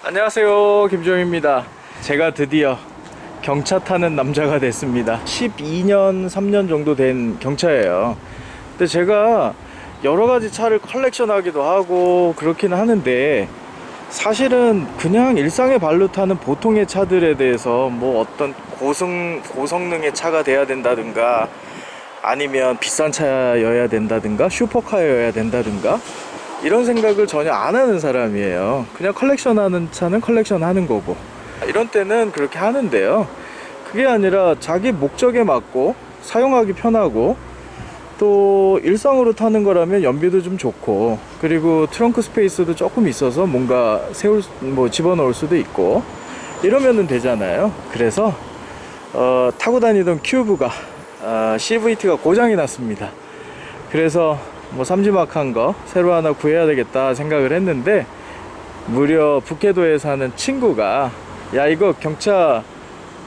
안녕하세요, 김종입니다. 제가 드디어 경차 타는 남자가 됐습니다. 12년 3년 정도 된 경차예요. 근데 제가 여러가지 차를 컬렉션하기도 하고 그렇긴 하는데, 사실은 그냥 일상의 발로 타는 보통의 차들에 대해서 뭐 어떤 고성능의 차가 돼야 된다든가, 아니면 비싼 차여야 된다든가, 슈퍼카여야 된다든가, 이런 생각을 전혀 안 하는 사람이에요. 그냥 컬렉션하는 차는 컬렉션하는 거고, 이런 때는 그렇게 하는데요, 그게 아니라 자기 목적에 맞고 사용하기 편하고, 또 일상으로 타는 거라면 연비도 좀 좋고, 그리고 트렁크 스페이스도 조금 있어서 뭔가 집어넣을 수도 있고, 이러면 되잖아요. 그래서 타고 다니던 큐브가 CVT가 고장이 났습니다. 그래서 삼지막한 거 새로 하나 구해야 되겠다 생각을 했는데, 무려 북해도에 사는 친구가 야, 이거 경차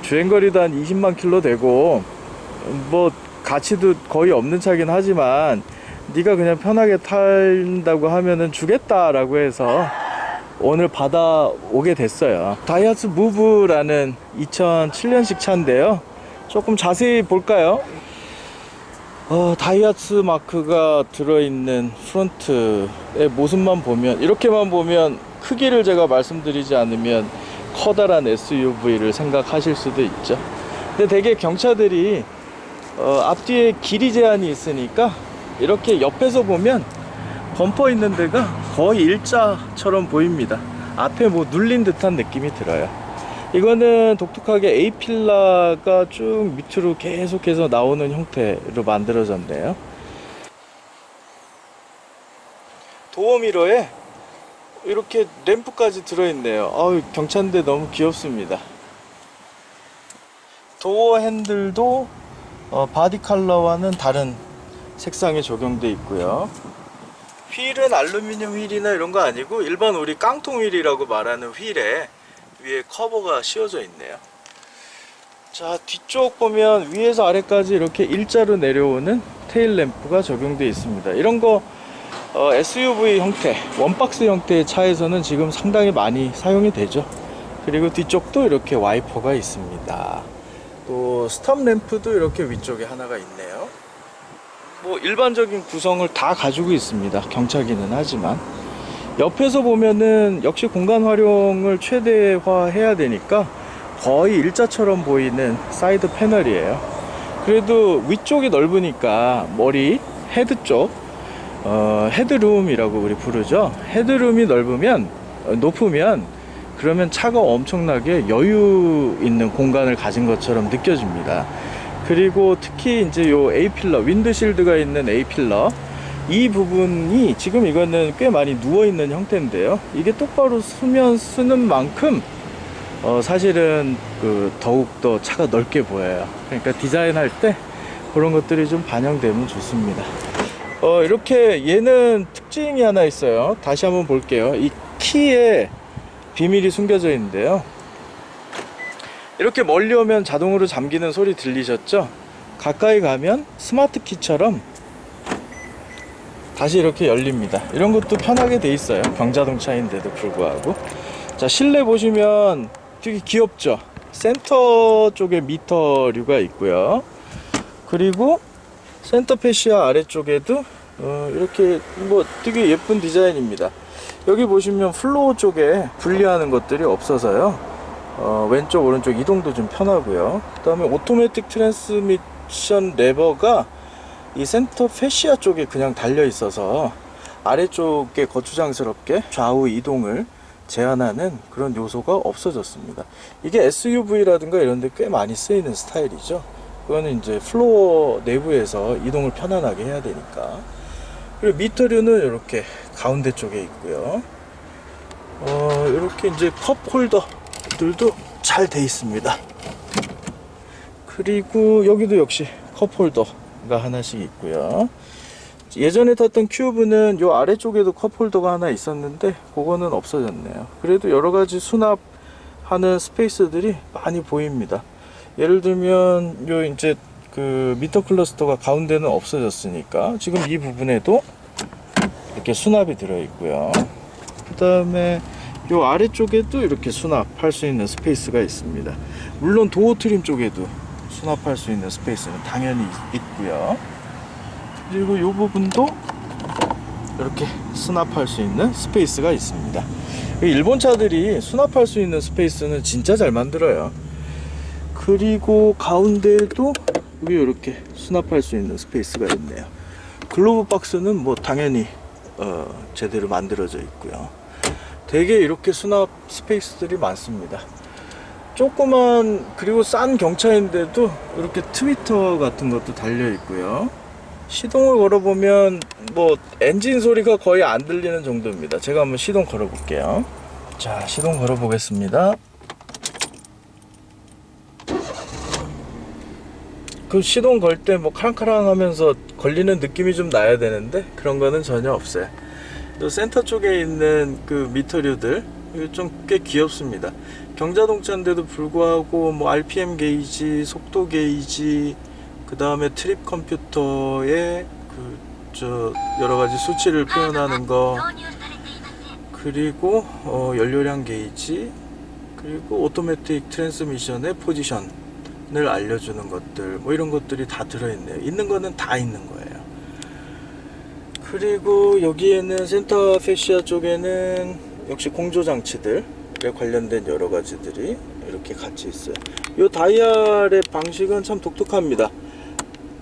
주행거리도 한 20만 킬로 되고 뭐 가치도 거의 없는 차긴 하지만 네가 그냥 편하게 탄다고 하면은 주겠다라고 해서 오늘 받아오게 됐어요. 다이하츠 무브라는 2007년식 차인데요, 조금 자세히 볼까요? 다이하츠 마크가 들어있는 프론트의 모습만 보면, 이렇게만 보면 크기를 제가 말씀드리지 않으면 커다란 SUV를 생각하실 수도 있죠. 근데 되게 경차들이 앞뒤에 길이 제한이 있으니까 이렇게 옆에서 보면 범퍼 있는 데가 거의 일자처럼 보입니다. 앞에 눌린 듯한 느낌이 들어요. 이거는 독특하게 A필라가 쭉 밑으로 계속해서 나오는 형태로 만들어졌네요. 도어미러에 이렇게 램프까지 들어있네요. 경차인데 너무 귀엽습니다. 도어 핸들도 바디 컬러와는 다른 색상이 적용되어 있고요. 휠은 알루미늄 휠이나 이런 거 아니고 일반 우리 깡통 휠이라고 말하는 휠에 위에 커버가 씌워져 있네요. 자, 뒤쪽 보면 위에서 아래까지 이렇게 일자로 내려오는 테일 램프가 적용되어 있습니다. 이런 거 SUV 형태, 원박스 형태의 차에서는 지금 상당히 많이 사용이 되죠. 그리고 뒤쪽도 이렇게 와이퍼가 있습니다. 또 스탑 램프도 이렇게 위쪽에 하나가 있네요. 일반적인 구성을 다 가지고 있습니다. 경차기는 하지만 옆에서 보면은 역시 공간 활용을 최대화해야 되니까 거의 일자처럼 보이는 사이드 패널이에요. 그래도 위쪽이 넓으니까 머리 헤드 쪽, 헤드룸이라고 우리 부르죠. 헤드룸이 높으면 그러면 차가 엄청나게 여유 있는 공간을 가진 것처럼 느껴집니다. 그리고 특히 이제 요 A필러, 윈드실드가 있는 A필러, 이 부분이 지금 이거는 꽤 많이 누워있는 형태인데요, 이게 똑바로 쓰는 만큼 사실은 더욱더 차가 넓게 보여요. 그러니까 디자인할 때 그런 것들이 좀 반영되면 좋습니다. 이렇게 얘는 특징이 하나 있어요. 다시 한번 볼게요. 이 키에 비밀이 숨겨져 있는데요, 이렇게 멀리 오면 자동으로 잠기는 소리 들리셨죠? 가까이 가면 스마트 키처럼 다시 이렇게 열립니다. 이런 것도 편하게 돼 있어요, 경자동차인데도 불구하고. 자, 실내 보시면 되게 귀엽죠? 센터 쪽에 미터류가 있고요. 그리고 센터 패시아 아래쪽에도 이렇게 되게 예쁜 디자인입니다. 여기 보시면 플로어 쪽에 분리하는 것들이 없어서요, 왼쪽 오른쪽 이동도 좀 편하고요. 그 다음에 오토매틱 트랜스미션 레버가 이 센터 패시아 쪽에 그냥 달려 있어서 아래쪽에 거추장스럽게 좌우 이동을 제한하는 그런 요소가 없어졌습니다. 이게 SUV라든가 이런 데 꽤 많이 쓰이는 스타일이죠. 그거는 이제 플로어 내부에서 이동을 편안하게 해야 되니까. 그리고 미터류는 이렇게 가운데 쪽에 있고요. 이렇게 이제 컵 홀더들도 잘 돼 있습니다. 그리고 여기도 역시 컵 홀더가 하나씩 있고요. 예전에 탔던 큐브는 요 아래쪽에도 컵 홀더가 하나 있었는데 그거는 없어졌네요. 그래도 여러가지 수납하는 스페이스들이 많이 보입니다. 예를 들면 요 이제 미터 클러스터가 가운데는 없어졌으니까 지금 이 부분에도 이렇게 수납이 들어 있고요. 그 다음에 요 아래쪽에도 이렇게 수납할 수 있는 스페이스가 있습니다. 물론 도어 트림 쪽에도 수납할 수 있는 스페이스는 당연히 있고요. 그리고 요 부분도 이렇게 수납할 수 있는 스페이스가 있습니다. 일본 차들이 수납할 수 있는 스페이스는 진짜 잘 만들어요. 그리고 가운데에도 여기 이렇게 수납할 수 있는 스페이스가 있네요. 글로브 박스는 뭐 당연히 제대로 만들어져 있고요. 되게 이렇게 수납 스페이스들이 많습니다. 조그만 그리고 싼 경차인데도 이렇게 트위터 같은 것도 달려 있고요. 시동을 걸어보면 뭐 엔진 소리가 거의 안 들리는 정도입니다. 제가 한번 시동 걸어 볼게요. 자, 시동 걸어 보겠습니다. 그 시동 걸 때 뭐 카랑카랑 하면서 걸리는 느낌이 좀 나야 되는데 그런 거는 전혀 없어요. 또 센터 쪽에 있는 그 미터류들 좀 꽤 귀엽습니다. 경자동차인데도 불구하고 뭐 RPM 게이지, 속도 게이지, 그 다음에 트립 컴퓨터에 여러 가지 수치를 표현하는 거, 그리고 연료량 게이지, 그리고 오토매틱 트랜스미션의 포지션을 알려주는 것들, 뭐 이런 것들이 다 들어있네요. 있는 거는 다 있는 거예요. 그리고 여기에는 센터 패시아 쪽에는 역시 공조장치들에 관련된 여러 가지들이 이렇게 같이 있어요. 이 다이얼의 방식은 참 독특합니다.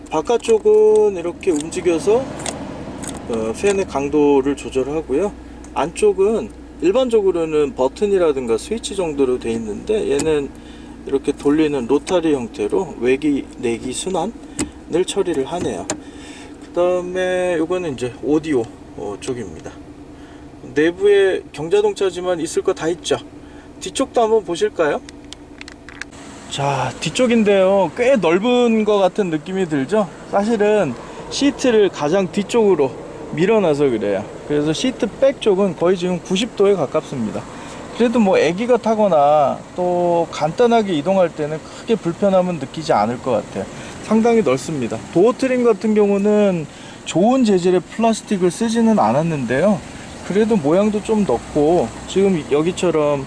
바깥쪽은 이렇게 움직여서 팬의 강도를 조절하고요. 안쪽은 일반적으로는 버튼이라든가 스위치 정도로 되어 있는데 얘는 이렇게 돌리는 로타리 형태로 외기, 내기, 순환을 처리를 하네요. 그 다음에 요거는 이제 오디오 쪽입니다. 내부에 경자동차지만 있을 거 다 있죠. 뒤쪽도 한번 보실까요? 자, 뒤쪽인데요, 꽤 넓은 것 같은 느낌이 들죠. 사실은 시트를 가장 뒤쪽으로 밀어놔서 그래요. 그래서 시트 백 쪽은 거의 지금 90도에 가깝습니다. 그래도 뭐 애기가 타거나 또 간단하게 이동할 때는 크게 불편함은 느끼지 않을 것 같아요. 상당히 넓습니다. 도어 트림 같은 경우는 좋은 재질의 플라스틱을 쓰지는 않았는데요, 그래도 모양도 좀 넓고 지금 여기처럼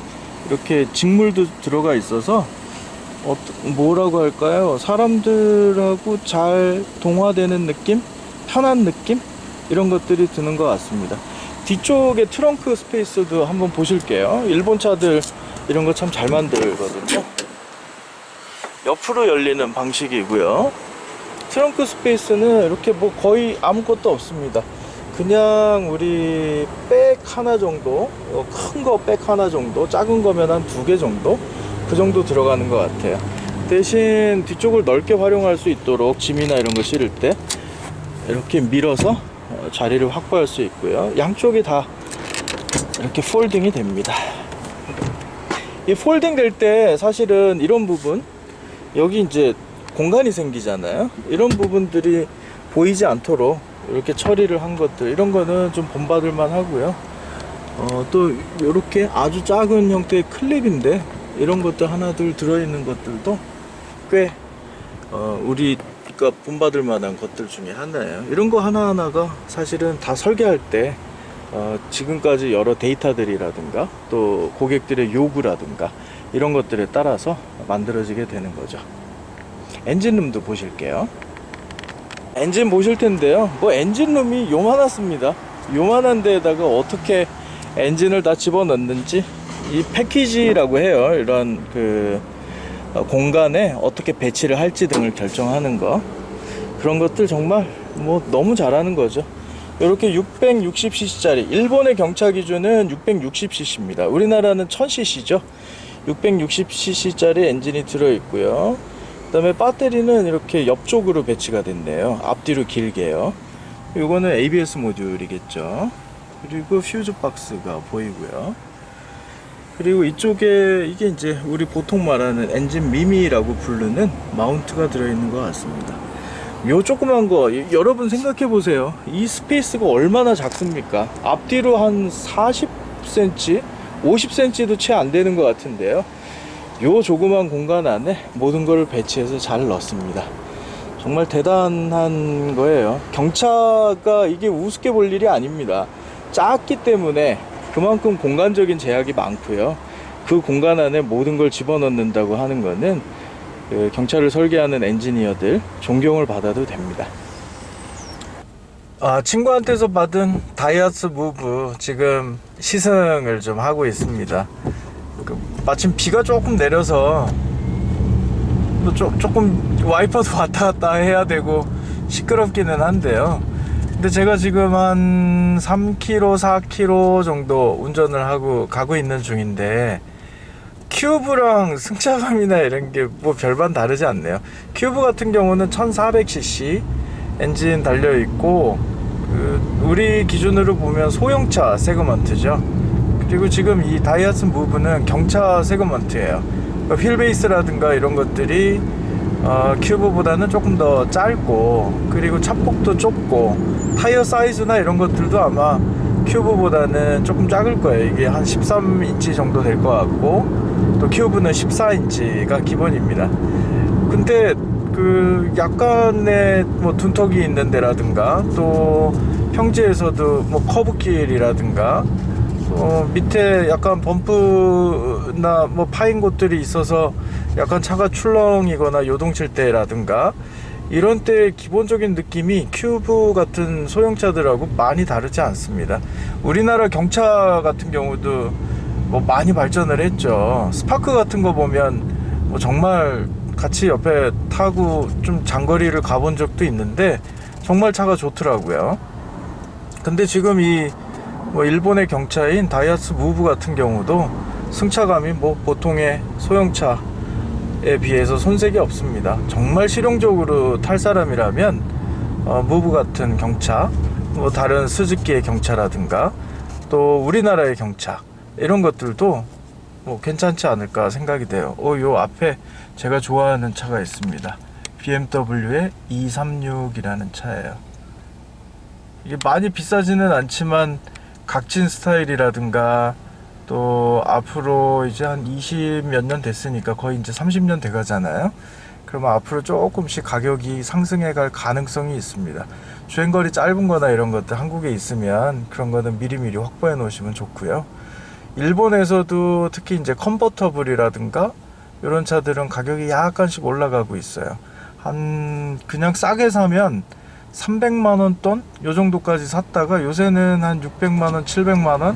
이렇게 직물도 들어가 있어서 뭐라고 할까요? 사람들하고 잘 동화되는 느낌? 편한 느낌? 이런 것들이 드는 것 같습니다. 뒤쪽에 트렁크 스페이스도 한번 보실게요. 일본 차들 이런 거 참 잘 만들거든요. 옆으로 열리는 방식이고요. 트렁크 스페이스는 이렇게 뭐 거의 아무것도 없습니다. 그냥 우리 백 하나 정도, 큰 거 백 하나 정도, 작은 거면 한 2개 정도, 그 정도 들어가는 것 같아요. 대신 뒤쪽을 넓게 활용할 수 있도록 짐이나 이런 거 실을 때 이렇게 밀어서 자리를 확보할 수 있고요. 양쪽이 다 이렇게 폴딩이 됩니다. 이 폴딩 될 때 사실은 이런 부분, 여기 이제 공간이 생기잖아요. 이런 부분들이 보이지 않도록 이렇게 처리를 한 것들, 이런 거는 좀 본받을 만 하고요. 또 이렇게 아주 작은 형태의 클립인데 이런 것들 하나둘 들어있는 것들도 꽤 우리가 본받을 만한 것들 중에 하나예요. 이런 거 하나하나가 사실은 다 설계할 때 지금까지 여러 데이터들이라든가 또 고객들의 요구라든가 이런 것들에 따라서 만들어지게 되는 거죠. 엔진룸도 보실게요. 엔진 보실 텐데요, 뭐 엔진룸이 요만했습니다. 요만한 데에다가 어떻게 엔진을 다 집어넣는지, 이 패키지라고 해요. 이런 그 공간에 어떻게 배치를 할지 등을 결정하는 거, 그런 것들 정말 뭐 너무 잘하는 거죠. 이렇게 660cc짜리, 일본의 경차 기준은 660cc입니다. 우리나라는 1000cc죠. 660cc짜리 엔진이 들어있고요. 그 다음에 배터리는 이렇게 옆쪽으로 배치가 됐네요. 앞뒤로 길게요. 이거는 ABS 모듈이겠죠. 그리고 퓨즈 박스가 보이고요. 그리고 이쪽에 이게 이제 우리 보통 말하는 엔진 미미라고 부르는 마운트가 들어있는 것 같습니다. 요 조그만 거 여러분 생각해 보세요. 이 스페이스가 얼마나 작습니까? 앞뒤로 한 40cm, 50cm도 채 안 되는 것 같은데요. 요 조그만 공간 안에 모든 걸 배치해서 잘 넣습니다. 정말 대단한 거예요. 경차가 이게 우습게 볼 일이 아닙니다. 작기 때문에 그만큼 공간적인 제약이 많고요. 그 공간 안에 모든 걸 집어넣는다고 하는 거는 그 경차를 설계하는 엔지니어들 존경을 받아도 됩니다. 친구한테서 받은 다이하츠 무브 지금 시승을 좀 하고 있습니다. 마침 비가 조금 내려서 또 조금 와이퍼도 왔다 갔다 해야 되고 시끄럽기는 한데요. 근데 제가 지금 한 3km, 4km 정도 운전을 하고 가고 있는 중인데 큐브랑 승차감이나 이런 게 뭐 별반 다르지 않네요. 큐브 같은 경우는 1400cc 엔진 달려 있고 우리 기준으로 보면 소형차 세그먼트죠. 그리고 지금 이 다이하츠 무브는 경차 세그먼트예요. 휠베이스라든가 이런 것들이 큐브보다는 조금 더 짧고, 그리고 차폭도 좁고, 타이어 사이즈나 이런 것들도 아마 큐브보다는 조금 작을 거예요. 이게 한 13인치 정도 될 것 같고, 또 큐브는 14인치가 기본입니다. 근데 그 약간의 뭐 둔턱이 있는 데라든가, 또 평지에서도 뭐 커브길이라든가, 밑에 약간 범프나 뭐 파인 곳들이 있어서 약간 차가 출렁이거나 요동칠 때라든가 이런 때 기본적인 느낌이 큐브 같은 소형차들하고 많이 다르지 않습니다. 우리나라 경차 같은 경우도 뭐 많이 발전을 했죠. 스파크 같은 거 보면 뭐 정말 같이 옆에 타고 좀 장거리를 가본 적도 있는데 정말 차가 좋더라고요. 근데 지금 이 뭐 일본의 경차인 다이하츠 무브 같은 경우도 승차감이 뭐 보통의 소형차에 비해서 손색이 없습니다. 정말 실용적으로 탈 사람이라면 무브 같은 경차, 뭐 다른 스즈키의 경차라든가 또 우리나라의 경차 이런 것들도 뭐 괜찮지 않을까 생각이 돼요. 요 앞에 제가 좋아하는 차가 있습니다. BMW의 236이라는 차예요. 이게 많이 비싸지는 않지만 각진 스타일이라든가 또 앞으로 이제 한 20 몇 년 됐으니까 거의 이제 30년 돼 가잖아요. 그러면 앞으로 조금씩 가격이 상승해 갈 가능성이 있습니다. 주행거리 짧은 거나 이런 것들 한국에 있으면 그런 거는 미리미리 확보해 놓으시면 좋고요. 일본에서도 특히 이제 컨버터블이라든가 이런 차들은 가격이 약간씩 올라가고 있어요. 그냥 싸게 사면 300만원 돈? 요 정도까지 샀다가 요새는 한 600만원, 700만원,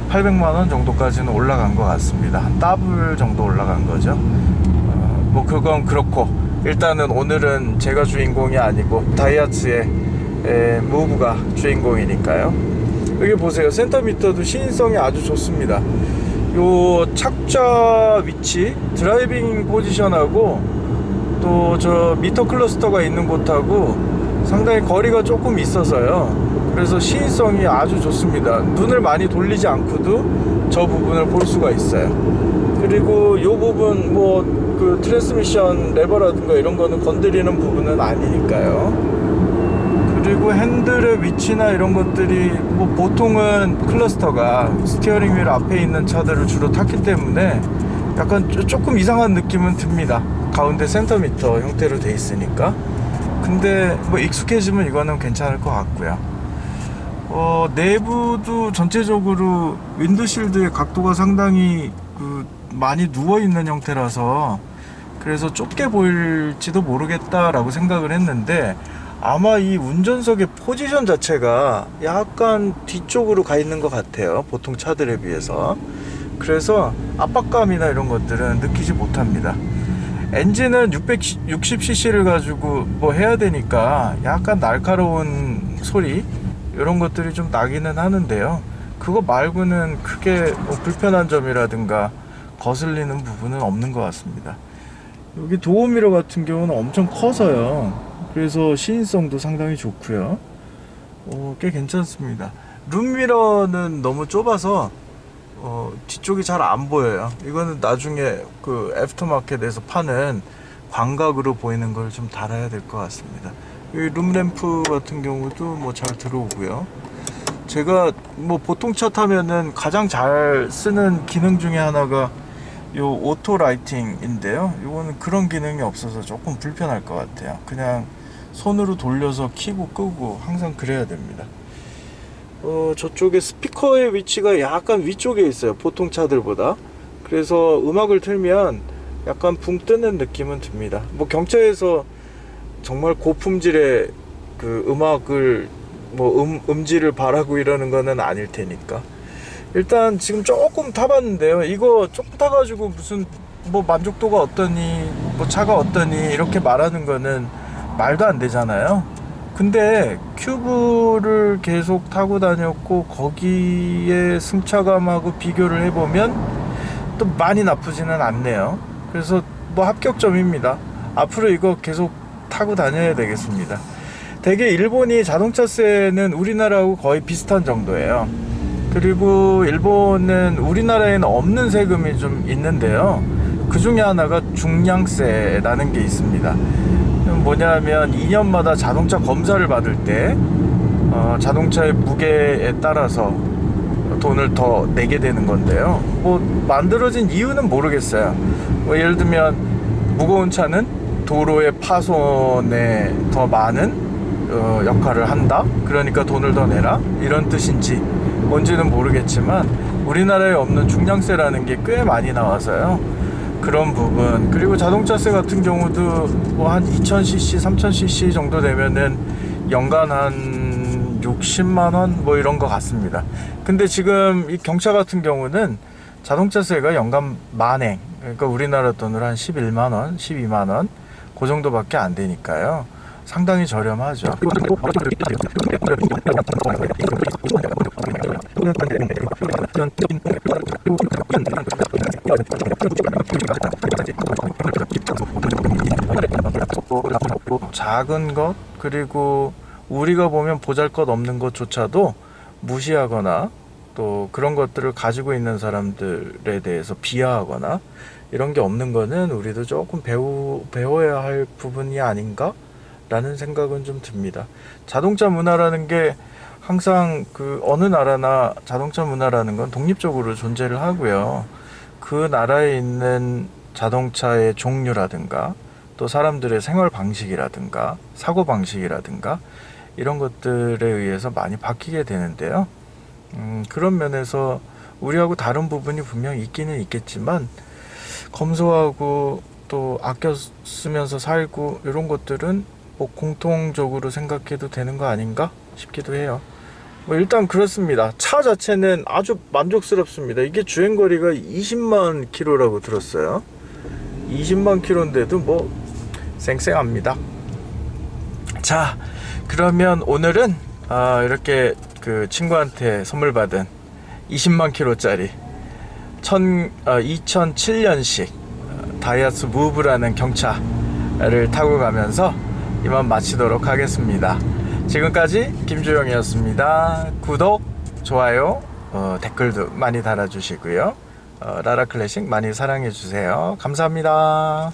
800만원 정도까지는 올라간 것 같습니다. 한 더블 정도 올라간 거죠. 뭐 그건 그렇고 일단은 오늘은 제가 주인공이 아니고 다이하츠의 무브가 주인공이니까요. 여기 보세요. 센터미터도 시인성이 아주 좋습니다. 요 착좌 위치, 드라이빙 포지션하고 또 저 미터 클러스터가 있는 곳하고 상당히 거리가 조금 있어서요. 그래서 시인성이 아주 좋습니다. 눈을 많이 돌리지 않고도 저 부분을 볼 수가 있어요. 그리고 요 부분 뭐 그 트랜스미션 레버라든가 이런 거는 건드리는 부분은 아니니까요. 그리고 핸들의 위치나 이런 것들이 뭐 보통은 클러스터가 스티어링 휠 앞에 있는 차들을 주로 탔기 때문에 약간 조금 이상한 느낌은 듭니다. 가운데 센터미터 형태로 돼 있으니까. 근데 뭐 익숙해지면 이거는 괜찮을 것 같고요. 내부도 전체적으로 윈드실드의 각도가 상당히 많이 누워있는 형태라서 그래서 좁게 보일지도 모르겠다라고 생각을 했는데 아마 이 운전석의 포지션 자체가 약간 뒤쪽으로 가 있는 것 같아요. 보통 차들에 비해서. 그래서 압박감이나 이런 것들은 느끼지 못합니다. 엔진은 660cc를 가지고 뭐 해야 되니까 약간 날카로운 소리 이런 것들이 좀 나기는 하는데요. 그거 말고는 크게 뭐 불편한 점이라든가 거슬리는 부분은 없는 것 같습니다. 여기 도어미러 같은 경우는 엄청 커서요. 그래서 시인성도 상당히 좋고요. 꽤 괜찮습니다. 룸미러는 너무 좁아서 뒤쪽이 잘 안 보여요. 이거는 나중에 그 애프터마켓에서 파는 광각으로 보이는 걸 좀 달아야 될 것 같습니다. 이 룸램프 같은 경우도 뭐 잘 들어오고요. 제가 뭐 보통 차 타면은 가장 잘 쓰는 기능 중에 하나가 요 오토 라이팅인데요. 이거는 그런 기능이 없어서 조금 불편할 것 같아요. 그냥 손으로 돌려서 켜고 끄고 항상 그래야 됩니다. 저쪽에 스피커의 위치가 약간 위쪽에 있어요, 보통 차들보다. 그래서 음악을 틀면 약간 붕 뜨는 느낌은 듭니다. 뭐 경차에서 정말 고품질의 그 음악을 음질을 바라고 이러는 거는 아닐 테니까. 일단 지금 조금 타봤는데요, 이거 조금 타가지고 무슨 뭐 만족도가 어떠니, 뭐 차가 어떠니 이렇게 말하는 거는 말도 안 되잖아요. 근데 큐브를 계속 타고 다녔고 거기에 승차감하고 비교를 해보면 또 많이 나쁘지는 않네요. 그래서 뭐 합격점입니다. 앞으로 이거 계속 타고 다녀야 되겠습니다. 대개 일본이 자동차세는 우리나라하고 거의 비슷한 정도예요. 그리고 일본은 우리나라에는 없는 세금이 좀 있는데요, 그 중에 하나가 중량세라는 게 있습니다. 뭐냐면 2년마다 자동차 검사를 받을 때 자동차의 무게에 따라서 돈을 더 내게 되는 건데요, 뭐 만들어진 이유는 모르겠어요. 뭐 예를 들면 무거운 차는 도로의 파손에 더 많은 역할을 한다, 그러니까 돈을 더 내라, 이런 뜻인지 뭔지는 모르겠지만 우리나라에 없는 중량세라는 게 꽤 많이 나와서요, 그런 부분. 그리고 자동차세 같은 경우도 뭐 한 2000cc, 3000cc 정도 되면은 연간 한 60만원 뭐 이런 거 같습니다. 근데 지금 이 경차 같은 경우는 자동차세가 연간 만행, 그러니까 우리나라 돈으로 한 11만원, 12만원 그 정도밖에 안 되니까요, 상당히 저렴하죠. 작은 것, 그리고 우리가 보면 보잘것없는 것조차도 무시하거나 또 그런 것들을 가지고 있는 사람들에 대해서 비하하거나 이런 게 없는 거는 우리도 조금 배워야 할 부분이 아닌가 라는 생각은 좀 듭니다. 자동차 문화라는 게 항상 그 어느 나라나 자동차 문화라는 건 독립적으로 존재를 하고요, 그 나라에 있는 자동차의 종류라든가 또 사람들의 생활 방식이라든가 사고 방식이라든가 이런 것들에 의해서 많이 바뀌게 되는데요, 그런 면에서 우리하고 다른 부분이 분명히 있기는 있겠지만 검소하고 또 아껴 쓰면서 살고 이런 것들은 뭐 공통적으로 생각해도 되는 거 아닌가 싶기도 해요. 뭐 일단 그렇습니다. 차 자체는 아주 만족스럽습니다. 이게 주행거리가 20만 킬로라고 들었어요. 20만 킬로인데도 뭐 쌩쌩합니다. 자, 그러면 오늘은 이렇게 그 친구한테 선물 받은 20만 킬로짜리 2007년식 다이하츠 무브라는 경차를 타고 가면서 이만 마치도록 하겠습니다. 지금까지 김주영이었습니다. 구독, 좋아요, 댓글도 많이 달아주시고요, 라라클래식 많이 사랑해주세요. 감사합니다.